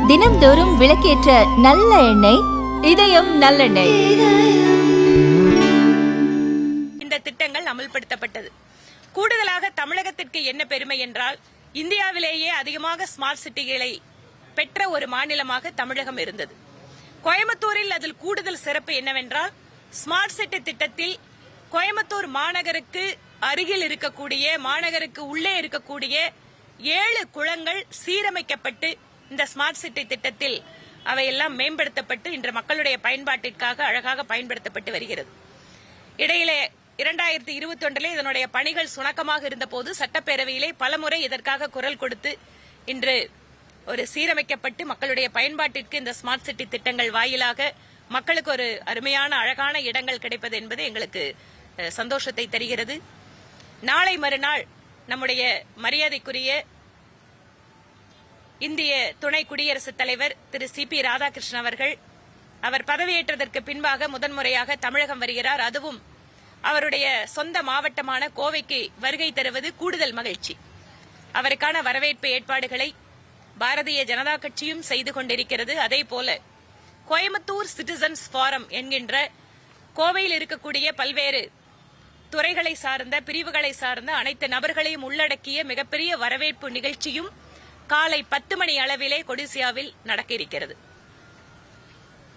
தினம்தோறும் விளக்கேற்ற நல்ல எண்ணெய் இதயம் நல்லெண்ணெய். இந்த திட்டங்கள் அமல்படுத்தப்பட்டது. கூடுதலாக தமிழகத்திற்கு என்ன பெருமை என்றால், இந்தியாவிலேயே அதிகமாக ஸ்மார்ட் சிட்டிகளை பெற்ற ஒரு மாநிலமாக தமிழகம் இருந்தது. கோயம்புத்தூரில் அதில் கூடுதல் சிறப்பு என்னவென்றால், ஸ்மார்ட் சிட்டி திட்டத்தில் கோயம்புத்தூர் மாநகருக்கு அருகில் இருக்கக்கூடிய, மாநகருக்கு உள்ளே இருக்கக்கூடிய 7 குளங்கள் சீரமைக்கப்பட்டு இந்த ஸ்மார்ட் சிட்டி திட்டத்தில் அவையெல்லாம் மேம்படுத்தப்பட்டு இன்று மக்களுடைய பயன்பாட்டிற்காக அழகாக பயன்படுத்தப்பட்டு வருகிறது. இடையிலே 2021 இதனுடைய பணிகள் சுணக்கமாக இருந்தபோது சட்டப்பேரவையிலே பலமுறை இதற்காக குரல் கொடுத்து இன்று ஒரு சீரமைக்கப்பட்டு மக்களுடைய பயன்பாட்டிற்கு இந்த ஸ்மார்ட் சிட்டி திட்டங்கள் வாயிலாக மக்களுக்கு ஒரு அருமையான அழகான இடங்கள் கிடைப்பது என்பது எங்களுக்கு சந்தோஷத்தை தருகிறது. நாளை மறுநாள் நம்முடைய மரியாதைக்குரிய இந்திய துணை குடியரசுத் தலைவர் திரு CP ராதாகிருஷ்ணன் அவர்கள் அவர் பதவியேற்றதற்கு பின்பாக முதன்முறையாக தமிழகம் வருகிறார். அதுவும் அவருடைய சொந்த மாவட்டமான கோவைக்கு வருகை தருவது கூடுதல் மகிழ்ச்சி. அவருக்கான வரவேற்பு ஏற்பாடுகளை பாரதிய ஜனதா கட்சியும் செய்து கொண்டிருக்கிறது. அதேபோல கோயம்புத்தூர் சிட்டிசன்ஸ் ஃபாரம் என்கின்ற கோவையில் இருக்கக்கூடிய பல்வேறு துறைகளை சார்ந்த, பிரிவுகளை சார்ந்த அனைத்து நபர்களையும் உள்ளடக்கிய மிகப்பெரிய வரவேற்பு நிகழ்ச்சியும் காலை 10 மணி அளவிலே கொடிசியாவில் நடக்க இருக்கிறது.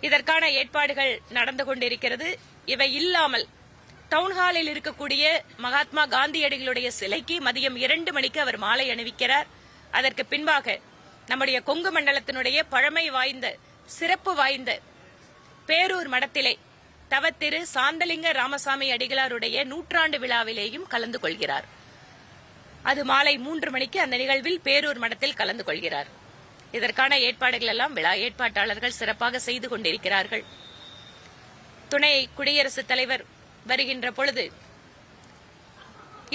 இதற்கான ஏற்பாடுகள் நடந்து கொண்டிருக்கிறது. இவை இல்லாமல் டவுன்ஹாலில் இருக்கக்கூடிய மகாத்மா காந்தியடிகளுடைய சிலைக்கு மதியம் 2 மணிக்கு அவர் மாலை அணிவிக்கிறார். அதற்கு பின்பாக நம்முடைய கொங்கு மண்டலத்தினுடைய பழமை வாய்ந்த, சிறப்பு வாய்ந்த பேரூர் மடத்திலே தவத்திரு சாந்தலிங்க ராமசாமி அடிகளாருடைய 100ஆண்டு விழாவிலேயும் கலந்து கொள்கிறார். அது மாலை 3 மணிக்கு அந்த நிகழ்வில் பேரூர் மடத்தில் கலந்து கொள்கிறார். இதற்கான ஏற்பாடுகள் எல்லாம் விழா ஏற்பாட்டாளர்கள் சிறப்பாக செய்து கொண்டிருக்கிறார்கள். துணை குடியரசுத் தலைவர் வருகின்ற பொழுது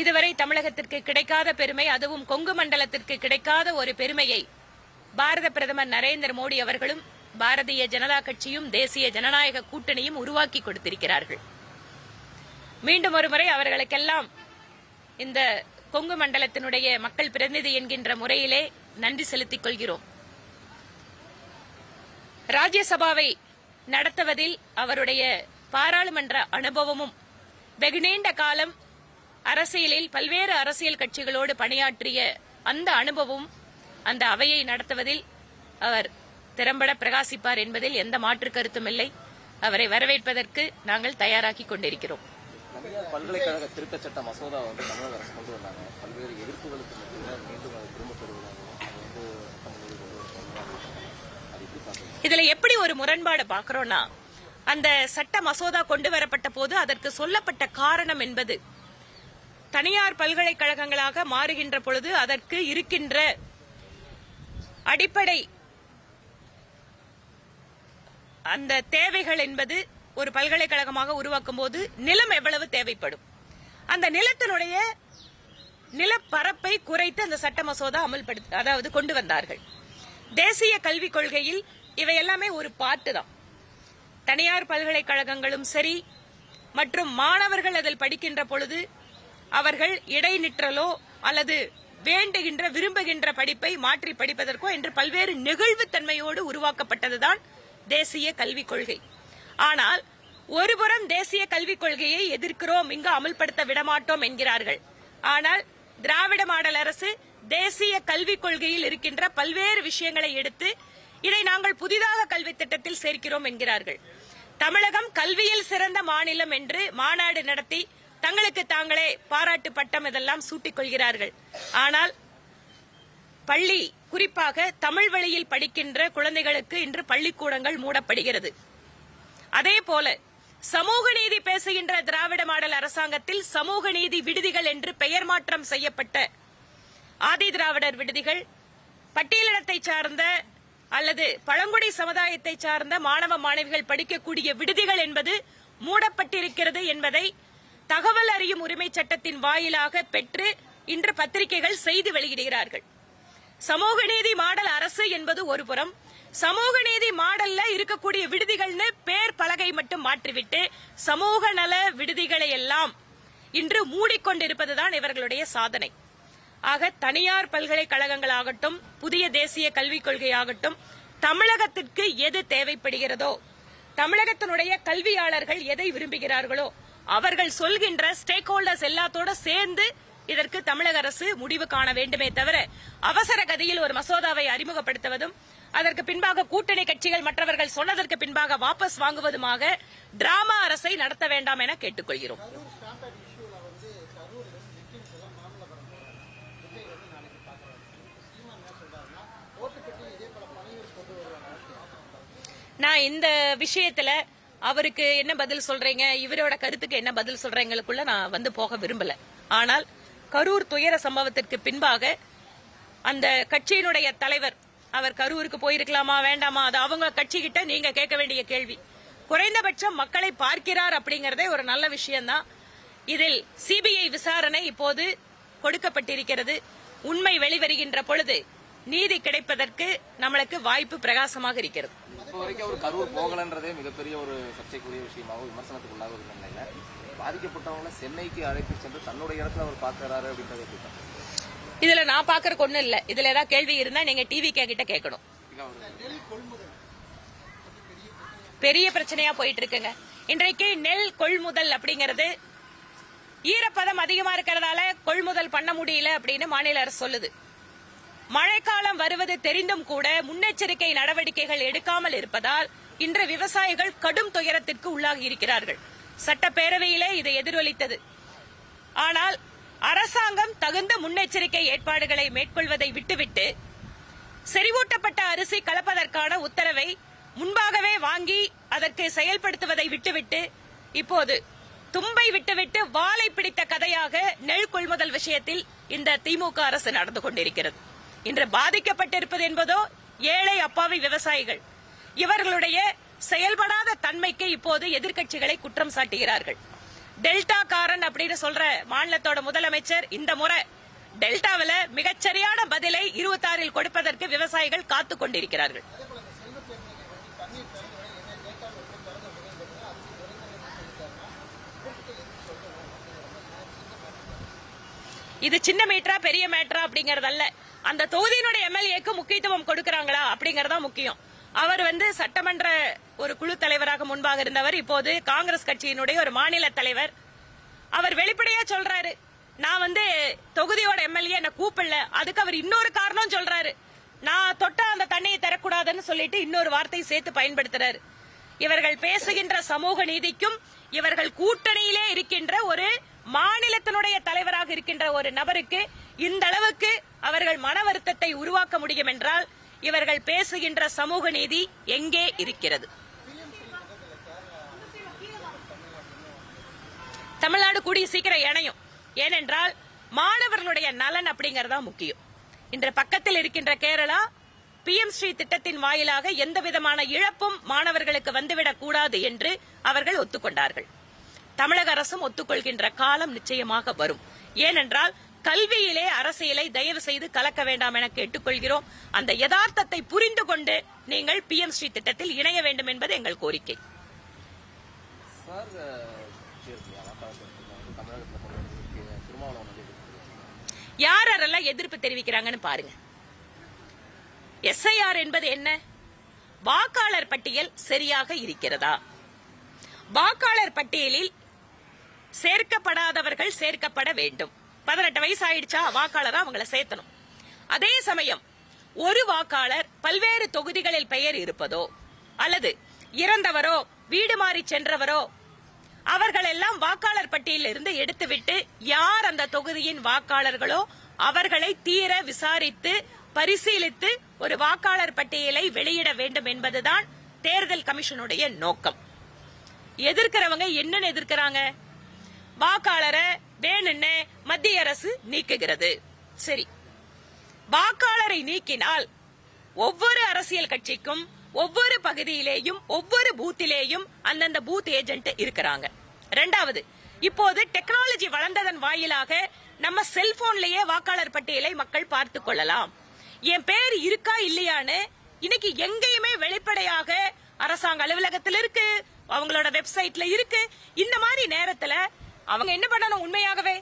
இதுவரை தமிழகத்திற்கு கிடைக்காத பெருமை, அதுவும் கொங்கு மண்டலத்திற்கு கிடைக்காத ஒரு பெருமையை பாரத பிரதமர் நரேந்திர மோடி அவர்களும் பாரதிய ஜனதா கட்சியும் தேசிய ஜனநாயக கூட்டணியும் உருவாக்கி கொடுத்திருக்கிறார்கள். மீண்டும் ஒருமுறை அவர்களுக்கெல்லாம் இந்த கொங்கு மண்டலத்தினுடைய மக்கள் பிரதிநிதி என்கின்ற முறையிலே நன்றி செலுத்திக் கொள்கிறோம். ராஜ்யசபாவை நடத்துவதில் அவருடைய பாராளுமன்ற அனுபவமும், வெகு நீண்ட காலம் அரசியலில் பல்வேறு அரசியல் கட்சிகளோடு பணியாற்றிய அந்த அனுபவம் அந்த அவையை நடத்துவதில் அவர் திறம்பட பிரகாசிப்பார் என்பதில் எந்த மாற்று கருத்தும் இல்லை. அவரை வரவேற்பதற்கு நாங்கள் தயாராகி கொண்டிருக்கிறோம். பல்கலைக்கழக திருத்த சட்ட மசோதா தமிழக அரசு கொண்டு வந்தாங்க. பல்வேறு எதிர்ப்புகளுக்கு மத்தியில் மீண்டும் அதை திரும்ப பெறுவதாகவும் இதுல எப்படி ஒரு முரண்பாடு பார்க்கிறோம்னா, அந்த சட்ட மசோதா கொண்டு வரப்பட்ட போது அதற்கு சொல்லப்பட்ட காரணம் என்பது, தனியார் பல்கலைக்கழகங்களாக மாறுகின்ற பொழுது அதற்கு இருக்கின்ற அடிப்படை அந்த தேவைகள் என்பது, ஒரு பல்கலைக்கழகமாக உருவாக்கும் போது நிலம் எவ்வளவு தேவைப்படும், அந்த நிலத்தினுடைய நிலப்பரப்பை குறைத்து அந்த சட்ட மசோதா அதாவது கொண்டு வந்தார்கள். தேசிய கல்விக் கொள்கையில் இவை எல்லாமே ஒரு பாட்டு தான். தனியார் பல்கலைக்கழகங்களும் சரி, மற்றும் மாணவர்கள் அதில் படிக்கின்ற பொழுது அவர்கள் இடைநிற்றலோ அல்லது வேண்டுகின்ற, விரும்புகின்ற படிப்பை மாற்றி படிப்பதற்கோ என்று பல்வேறு நெகிழ்வுத்தன்மையோடு உருவாக்கப்பட்டதுதான் தேசிய கல்விக் கொள்கை. ஆனால் ஒருபுறம் தேசிய கல்விக் கொள்கையை எதிர்க்கிறோம், இங்கு அமல்படுத்த விடமாட்டோம் என்கிறார்கள். ஆனால் திராவிட மாடல் அரசு தேசிய கல்விக் கொள்கையில் இருக்கின்ற பல்வேறு விஷயங்களை எடுத்து இதை நாங்கள் புதிதாக கல்வி திட்டத்தில் சேர்க்கிறோம் என்கிறார்கள். தமிழகம் கல்வியில் சிறந்த மாநிலம் என்று மாநாடு நடத்தி தங்களுக்கு தாங்களே பாராட்டு பட்டம் இதெல்லாம் சூட்டிக் கொள்கிறார்கள். ஆனால் பள்ளி, குறிப்பாக தமிழ் வழியில் படிக்கின்ற குழந்தைகளுக்கு இன்று பள்ளிக்கூடங்கள் மூடப்படுகிறது. அதேபோல சமூக நீதி பேசுகின்ற திராவிட மாடல் அரசாங்கத்தில் சமூக நீதி விடுதிகள் என்று பெயர் மாற்றம் செய்யப்பட்ட ஆதி திராவிடர் விடுதிகள், பட்டியலினத்தை சார்ந்த அல்லது பழங்குடி சமுதாயத்தை சார்ந்த மாணவ மாணவிகள் படிக்கக்கூடிய விடுதிகள் என்பது மூடப்பட்டிருக்கிறது என்பதை தகவல் அறியும் உரிமை சட்டத்தின் வாயிலாக பெற்று இன்று பத்திரிகைகள் செய்தி வெளியிடுகிறார்கள். சமூக நீதி மாடல் அரசு என்பது ஒருபுறம், சமூக நீதி மாடல்ல இருக்கக்கூடிய விடுதிகள்னு பேர் பலகை மட்டும் மாற்றிவிட்டு சமூக நல விடுதிகளை எல்லாம் இன்று மூடிக்கொண்டிருப்பதுதான் இவர்களுடைய சாதனை. ஆக தனியார் பல்கலைக்கழகங்களாகட்டும், புதிய தேசிய கல்விக் கொள்கையாகட்டும், தமிழகத்திற்கு எது தேவைப்படுகிறதோ, தமிழகத்தினுடைய கல்வியாளர்கள் எதை விரும்புகிறார்களோ அவர்கள் சொல்கின்ற ஸ்டேக் ஹோல்டர்ஸ் எல்லாத்தோட சேர்ந்து இதற்கு தமிழக அரசு முடிவு காண வேண்டுமே தவிர அவசர கதியில் ஒரு மசோதாவை அறிமுகப்படுத்துவதும் அதற்கு பின்பாக கூட்டணி கட்சிகள் மற்றவர்கள் சொன்னதற்கு பின்பாக வாபஸ் வாங்குவதுமாக டிராமா அரசை நடத்த வேண்டாம் என கேட்டுக்கொள்கிறோம். நான் இந்த விஷயத்துல அவருக்கு என்ன பதில் சொல்றீங்க, இவரோட கருத்துக்கு என்ன பதில் சொல்றீங்களுக்குள்ள நான் வந்து போக விரும்பல. ஆனால் கரூர் துயர சம்பவத்திற்கு பின்பாக அந்த கட்சியினுடைய தலைவர் அவர் கரூருக்கு போயிருக்கலாமா வேண்டாமா, அது அவங்க கட்சி கிட்ட நீங்க கேட்க வேண்டிய கேள்வி. குறைந்தபட்சம் மக்களை பார்க்கிறார் அப்படிங்கறதே ஒரு நல்ல விஷயம்தான். இதில் சிபிஐ விசாரணை இப்போது கொடுக்கப்பட்டிருக்கிறது. உண்மை வெளிவருகின்ற பொழுது நீதி கிடைப்பதற்கு நம்மளுக்கு வாய்ப்பு பிரகாசமாக இருக்கிறது. இப்போ வரைக்கும் அவர் கரூர் போகலன்றதே மிகப்பெரிய ஒரு சர்ச்சைக்குரிய விஷயமாக விமர்சனத்துக்குள்ளாக ஒரு நிலையில பாதிக்கப்பட்டவங்களை சென்னைக்கு அழைத்து சென்று தன்னுடைய இடத்துல அவர் பார்க்கிறாரு அப்படின்றது. இதுல நான் பாக்குறதுக்கு ஒண்ணும் இல்ல. இதுல ஏதாவது கேள்வி இருந்தா நீங்க டிவி கிட்ட கேட்கணும். பெரிய பிரச்சனையா போயிட்டு இருக்குங்க இன்றைக்கு. நெல் கொள்முதல் அப்படிங்கறது ஈரப்பதம் அதிகமா இருக்கிறதால கொள்முதல் பண்ண முடியல அப்படின்னு மாநில அரசு சொல்லுது. மழைக்காலம் வருவது தெரிந்தும் கூட முன்னெச்சரிக்கை நடவடிக்கைகள் எடுக்காமல் இருப்பதால் இன்று விவசாயிகள் கடும் துயரத்திற்கு உள்ளாகி இருக்கிறார்கள். சட்டப்பேரவையிலே இது எதிரொலித்தது. ஆனால் அரசாங்கம் தகுந்த முன்னெச்சரிக்கை ஏற்பாடுகளை மேற்கொள்வதை விட்டுவிட்டு செறிவூட்டப்பட்ட அரிசி கலப்பதற்கான உத்தரவை முன்பாகவே வாங்கி அதற்கு செயல்படுத்துவதை விட்டுவிட்டு இப்போது தும்பை விட்டுவிட்டு வாளை பிடித்த கதையாக நெல் கொள்முதல் விஷயத்தில் இந்த திமுக அரசு நடந்து கொண்டிருக்கிறது. இன்று பாதிக்கப்பட்டிருப்பது என்பதோ ஏழை அப்பாவி விவசாயிகள். இவர்களுடைய செயல்படாத தன்மைக்கு இப்போது எதிர்க்கட்சிகளை குற்றம் சாட்டுகிறார்கள். டெல்டா காரன் அப்படின்னு சொல்ற மாநிலத்தோட முதலமைச்சர் இந்த முறை டெல்டாவில் மிகச்சரியான பதிலை 26 கொடுப்பதற்கு விவசாயிகள் காத்துக் கொண்டிருக்கிறார்கள். இது சின்ன மேட்டரா பெரிய மேட்டரா அப்படிங்கறதல்ல. அந்த தொகுதியினுடைய எம்எல்ஏக்கு முக்கியத்துவம் கொடுக்கறாங்களா அப்படிங்கறதா முக்கியம். அவர் சட்டமன்ற ஒரு குழு தலைவராக முன்பாக இருந்தவர், இப்போது காங்கிரஸ் கட்சியினுடைய ஒரு மாநில தலைவர். அவர் வெளிப்படையா சொல்றாரு, நான் தொகுதியோட எம்எல்ஏ என்ன கூப்பிடல. அதுக்கு அவர் இன்னொரு காரணம் சொல்றாரு, நான் தொட்டா அந்த தண்ணியை தரக்கூடாதுன்னு சொல்லிட்டு இன்னொரு வார்த்தை சேர்த்து பயன்படுத்துறாரு. இவர்கள் பேசுகின்ற சமூக நீதிக்கும் இவர்கள் கூட்டணியிலே இருக்கின்ற ஒரு மாநிலத்தினுடைய தலைவராக இருக்கின்ற ஒரு நபருக்கு இந்த அளவுக்கு அவர்கள் மன வருத்தத்தை உருவாக்க முடியும் என்றால் இவர்கள் பேசுகின்ற சமூக நீதி எங்கே இருக்கிறது? தமிழ்நாடு கூடிய சீக்கிரம் இணையும். ஏனென்றால் மாணவர்களுடைய நலன் அப்படிங்கறதா முக்கியம். இன்று பக்கத்தில் இருக்கின்ற கேரளா PM ஸ்ரீ திட்டத்தின் வாயிலாக எந்த விதமான இழப்பும் மாணவர்களுக்கு வந்துவிடக் கூடாது என்று அவர்கள் ஒத்துக்கொண்டார்கள். தமிழக அரசும் ஒத்துக்கொள்கின்ற காலம் நிச்சயமாக வரும். ஏனென்றால் கல்வியிலே அரசியலை தயவு செய்து கலக்க வேண்டாம் என கேட்டுக்கொள்கிறோம். அந்த யதார்த்தத்தை புரிந்து கொண்டு நீங்கள் PM ஸ்ரீ திட்டத்தில் இணைய வேண்டும் என்பது எங்கள் கோரிக்கை. யாரெல்லாம் எதிர்ப்பு தெரிவிக்கிறாங்கன்னு பாருங்க. SIR என்பது என்ன? வாக்காளர் பட்டியல் சரியாக இருக்கிறதா? வாக்காளர் பட்டியலில் சேர்க்கப்படாதவர்கள் சேர்க்கப்பட வேண்டும். 18 வயசு ஆயிடுச்சா வாக்காளரா அவங்களை சேர்த்தணும். அதே சமயம் ஒரு வாக்காளர் பல்வேறு தொகுதிகளில் பெயர் இருப்பதோ அல்லது இறந்தவரோ வீடு மாறி சென்றவரோ அவர்கள் எல்லாம் வாக்காளர் பட்டியலில் இருந்து எடுத்துவிட்டு யார் அந்த தொகுதியின் வாக்காளர்களோ அவர்களை தீர விசாரித்து பரிசீலித்து ஒரு வாக்காளர் பட்டியலை வெளியிட வேண்டும் என்பதுதான் தேர்தல் கமிஷனுடைய நோக்கம். எதிர்க்கிறவங்க என்னன்னு எதிர்க்கிறாங்க? வாக்காளரை வேணும்னு மத்திய அரசு நீக்குகிறது. சரி, வாக்காளரை நீக்கினால் ஒவ்வொரு அரசியல் கட்சிக்கும் ஒவ்வொரு பகுதியிலேயும் ஒவ்வொரு பூத்திலேயும் அந்தந்த பூத் ஏஜென்ட் இருக்கிறாங்க. இரண்டாவது, இப்போது டெக்னாலஜி வளர்ந்ததன் வாயிலாக நம்ம செல்போன்லயே வாக்காளர் பட்டியலை மக்கள் பார்த்துக் கொள்ளலாம். என் பேர் இருக்கா இல்லையான்னு இன்னைக்கு எங்கேயுமே வெளிப்படையாக அரசாங்க அலுவலகத்தில் இருக்கு, அவங்களோட வெப்சைட்ல இருக்கு. இந்த மாதிரி நேரத்துல அவங்க என்ன பண்ணணும்? உண்மையாகவே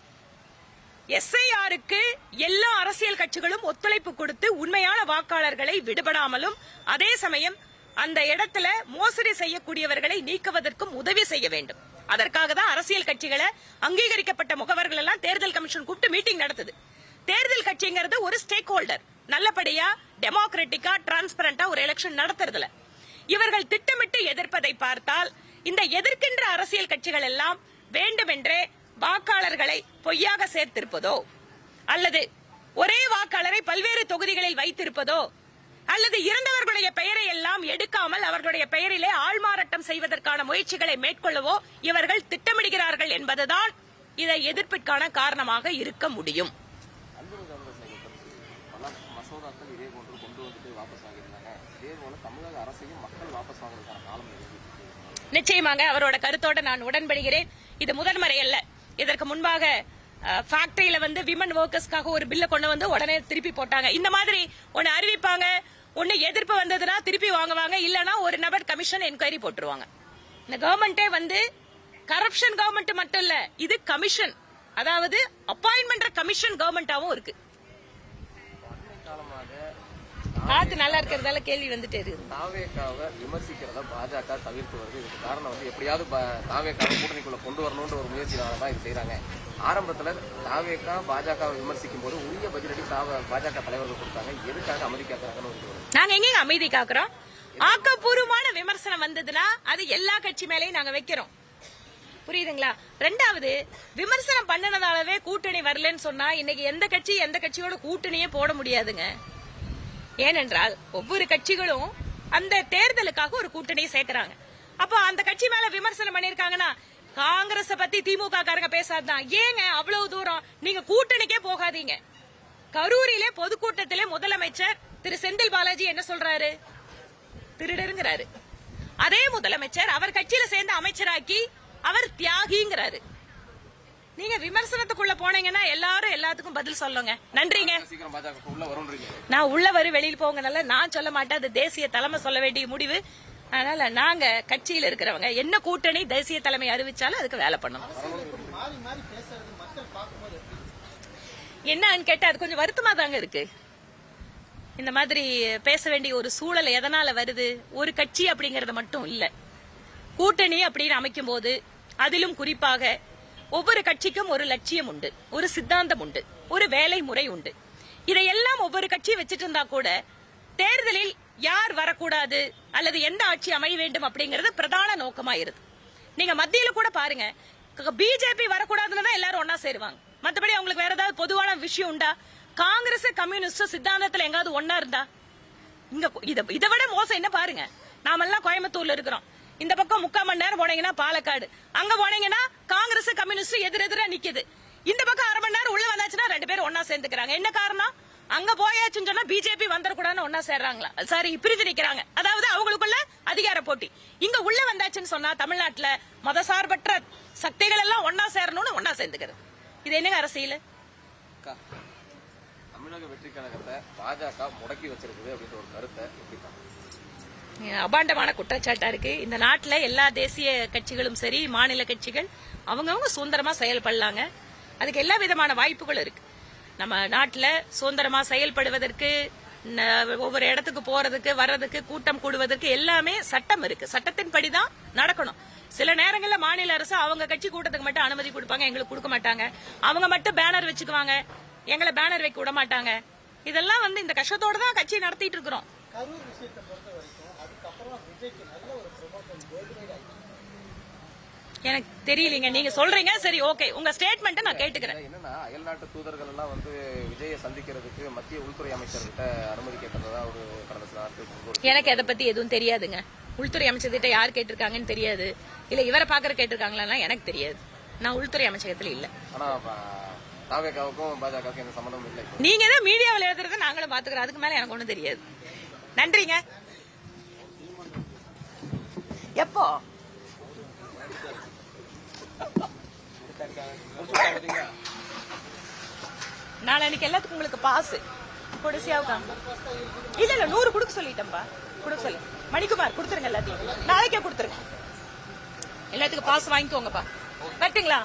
SIRக்கு எல்லா அரசியல் கட்சிகளும் ஒத்துழைப்பு கொடுத்து உண்மையான வாக்காளர்களை விடுபடாமலும் அதே சமயம் அந்த இடத்துல மோசடி செய்யக்கூடியவர்களை நீக்குவதற்கும் உதவி செய்ய வேண்டும். அதற்காக தான் அரசியல் கட்சிகளை அங்கீகரிக்கப்பட்ட முகவர்கள் எல்லாம் தேர்தல் கமிஷன் கூப்பிட்டு மீட்டிங் நடத்துது. தேர்தல் கட்சிங்கிறது ஒரு ஸ்டேக் ஹோல்டர். நல்லபடியா டெமோக்ராட்டிக்கா டிரான்ஸ்பரண்டா ஒரு எலெக்ஷன் நடத்துறதுல இவர்கள் திட்டமிட்டு எதிர்ப்பதை பார்த்தால் இந்த எதிர்க்கின்ற அரசியல் கட்சிகள் எல்லாம் வேண்டுமென்றே வாக்காளர்களை பொய்யாக சேர்த்திருப்பதோ அல்லது ஒரே வாக்காளரை பல்வேறு தொகுதிகளில் வைத்திருப்பதோ அல்லது இறந்தவர்களுடைய பெயரை எல்லாம் எடுக்காமல் அவர்களுடைய பெயரிலே ஆள்மாறாட்டம் செய்வதற்கான முயற்சிகளை மேற்கொள்ளவோ இவர்கள் திட்டமிடுகிறார்கள் என்பதுதான் இதை எதிர்ப்பிற்கான காரணமாக இருக்க முடியும். பல மசோதாக்கள் இதே போன்று கொண்டு வந்துட்டு வாபஸ் ஆகியிருந்தாங்க. இதே போல தமிழக அரசையும் மக்கள் வாபஸ் வாங்குறதுக்கான காலம் நிச்சயமாக அவரோட கருத்தோட நான் உடன்படுகிறேன். இது முதன்முறை அல்ல. இதற்கு முன்பாக ஃபேக்டரியில விமன் ஒர்க்கர்ஸ்க்காக ஒரு பில்ல கொண்டு வந்து உடனே திருப்பி போட்டாங்க. இந்த மாதிரி ஒன்னு அறிவிப்பாங்க, ஒன்னு எதிர்ப்பு வந்ததுன்னா திருப்பி வாங்குவாங்க, இல்லனா ஒரு நபர் கமிஷன் என்கொயரி போட்டுருவாங்க. இந்த கவர்மெண்டே கரப்ஷன் கவர்மெண்ட் மட்டும் இல்ல, இது கமிஷன், அதாவது அப்பாயின்மெண்ட் கமிஷன் கவர்மெண்டாவும் இருக்கு. காத்து நல்லா இருக்கிறதால கேள்வி வந்துட்டே இருக்கு. தாவேகாவை விமர்சிக்கிறத பாஜக தவிர்த்து வருது. இதுக்கு காரணம் எப்படியாவது தாவேகாவை கூட்டணிக்குள்ள கொண்டு வரணும்ன்ற ஒரு முயற்சினால தான் இது செய்யறாங்க. ஆரம்பத்துல தாவேகா பாஜகவை விமர்சிக்கும் போது உரிய பதிலடி பாஜக தலைவர்கள் கொடுத்தாங்க. எதுக்காக அமைதி காக்குறாங்கன்னு நாங்க எங்க அமைதி காக்குறோம்? ஆக்கப்பூர்வமான விமர்சனம் வந்ததுன்னா அது எல்லா கட்சி மேலேயும் நாங்க வைக்கிறோம். புரியுதுங்களா? ரெண்டாவது, விமர்சனம் பண்ணனதாலவே கூட்டணி வரலன்னு சொன்னா இன்னைக்கு எந்த கட்சியோட கூட்டணியே போட முடியாதுங்க. ஏனென்றால் ஒவ்வொரு கட்சிகளும் அந்த தேர்தலுக்காக ஒரு கூட்டணியை சேர்க்கிறாங்க. அப்ப அந்த கட்சி மேல விமர்சனம் பண்ணிருக்காங்கன்னா காங்கிரஸ் பத்தி திமுக காரங்க பேசாதான். ஏங்க அவ்வளவு தூரம்? நீங்க கூட்டணிக்கே போகாதீங்க. கரூரிலே பொதுக்கூட்டத்திலே முதலமைச்சர் திரு செந்தில் பாலாஜி என்ன சொல்றாரு? திருடருங்கிறாரு. அதே முதலமைச்சர் அவர் கட்சியில சேர்ந்து அமைச்சராக்கி அவர் தியாகிங்கிறாரு. நீங்க விமர்சனத்துக்குள்ள போனீங்கன்னா எல்லாரும் எல்லாத்துக்கும் பதில் சொல்லுங்க. நன்றிங்க. நான் உள்ள வரும் வெளியில் போங்கனால நான் சொல்ல மாட்டேன். அது தேசிய தலைமை சொல்ல வேண்டிய முடிவு. அதனால நாங்க கட்சியில இருக்கிறவங்க என்ன கூட்டணி தேசிய தலைமை அறிவிச்சாலும் அதுக்கு வேலை பண்ணணும். என்னன்னு கேட்டா அது கொஞ்சம் வருத்தமா தாங்க இருக்கு. இந்த மாதிரி பேச வேண்டிய ஒரு சூழல் எதனால வருது? ஒரு கட்சி அப்படிங்கறது மட்டும் இல்ல, கூட்டணி அப்படின்னு அமைக்கும் போது அதிலும் குறிப்பாக ஒவ்வொரு கட்சிக்கும் ஒரு லட்சியம் உண்டு, ஒரு சித்தாந்தம் உண்டு, ஒரு வேலை முறை உண்டு. இதையெல்லாம் ஒவ்வொரு கட்சியும் வச்சிட்டு இருந்தா கூட தேர்தலில் யார் வரக்கூடாது அல்லது எந்த ஆட்சி அமைய வேண்டும் அப்படிங்கறது பிரதான நோக்கமா இருக்கு. நீங்க மத்தியில கூட பாருங்க, பிஜேபி வரக்கூடாதுன்னு தான் எல்லாரும் ஒன்னா சேருவாங்க. மத்தபடி அவங்களுக்கு வேற ஏதாவது பொதுவான விஷயம் உண்டா? காங்கிரஸ் கம்யூனிஸ்ட் சித்தாந்தத்துல எங்காவது ஒன்னா இருந்தா? இங்க இதை விட மோசம் என்ன பாருங்க. நாமெல்லாம் கோயம்புத்தூர்ல இருக்கிறோம். இந்த பக்கம் 3/4 மணி நேரம் போனீங்கன்னா பாலக்காடு, அங்க போனீங்கன்னா காங்கிரஸ் கம்யூனிஸ்ட் எதிரெதிரா நிக்குது. இந்த பக்கம் 1/2 மணி நேரம் உள்ள வந்தாச்சுன்னா 2 பேரும் ஒன்னா சேர்ந்துக்கிறாங்க. என்ன காரணம்? அங்க போயாச்சுன்னு சொன்னா பிஜேபி வந்துடக்கூடாதுன்னு ஒன்னா சேர்றாங்களா? சாரி, பிரிஞ்சு நிக்கிறாங்க. அதாவது அவங்களுக்குள்ள அதிகார போட்டி. இங்க உள்ள வந்தாச்சுன்னு சொன்னா தமிழ்நாட்டுல மதசார்பற்ற சக்திகள் எல்லாம் ஒன்னா சேரணும்னு ஒன்னா சேர்ந்துக்கிறது. இது என்னங்க அரசியல்? தமிழக வெற்றி கழகத்தை பாஜக முடக்கி வச்சிருக்குது அப்படின்ற ஒரு கருத்தை அபாண்டமான குற்றச்சாட்டா இருக்கு. இந்த நாட்டுல எல்லா தேசிய கட்சிகளும் சரி, மாநில கட்சிகள் அவங்கவுங்க சுதந்திரமா செயல்படலாங்க. அதுக்கு எல்லா விதமான வாய்ப்புகளும் இருக்கு. நம்ம நாட்டுல சுதந்திரமா செயல்படுவதற்கு, ஒவ்வொரு இடத்துக்கு போறதுக்கு வர்றதுக்கு, கூட்டம் கூடுவதற்கு எல்லாமே சட்டம் இருக்கு. சட்டத்தின்படிதான் நடக்கணும். சில நேரங்கள்ல மாநில அரசு அவங்க கட்சி கூட்டத்துக்கு மட்டும் அனுமதி கொடுப்பாங்க, எங்களுக்கு கொடுக்க மாட்டாங்க. அவங்க மட்டும் பேனர் வச்சுக்குவாங்க, எங்களை பேனர் வைக்க விட மாட்டாங்க. இதெல்லாம் இந்த கஷ்டத்தோட தான் கட்சி நடத்திட்டு இருக்கிறோம். எனக்கு தெரியலீங்க, நீங்க சொல்றீங்க. சரி, ஓகே, உங்க ஸ்டேட்மெண்ட் நான் கேட்டுக்கிறேன். என்னன்னா, அயல்நாட்டு தூதர்கள் எல்லாம் விஜயை சந்திக்கிறதுக்கு மத்திய உள்துறை அமைச்சர்கிட்ட அனுமதி கேட்டதா ஒரு கடந்த சில நாட்களுக்கு. எனக்கு அதை பத்தி எதுவும் தெரியாதுங்க. உள்துறை அமைச்சர்கிட்ட யார் கேட்டிருக்காங்கன்னு தெரியாது. இல்ல இவரை பாக்குற கேட்டிருக்காங்களா எனக்கு தெரியாது. நான் உள்துறை அமைச்சகத்துல இல்ல. ஆனா தாவேகாவுக்கும் பாஜகவுக்கும் எந்த சம்பந்தமும் இல்லை. நீங்க தான் மீடியாவில் எழுதுறத நாங்களும் பாத்துக்கிறோம். அதுக்கு மேல எனக்கு ஒண்ணும் தெரியாது. நன்றிங்க. எப்போ நாளைக்கு எல்லாத்துக்கும் உங்களுக்கு பாஸ் கொடிசியாவுக்கா? இல்ல 100 கொடுக்க சொல்லிட்டேன்பா. கொடுக்க சொல்லி மணிக்குமார் கொடுத்துருங்க. எல்லாத்தையும் நாளைக்கே கொடுத்துருங்க. எல்லாத்துக்கும் பாஸ் வாங்கிக்கோங்கப்பா. கரெக்டுங்களா?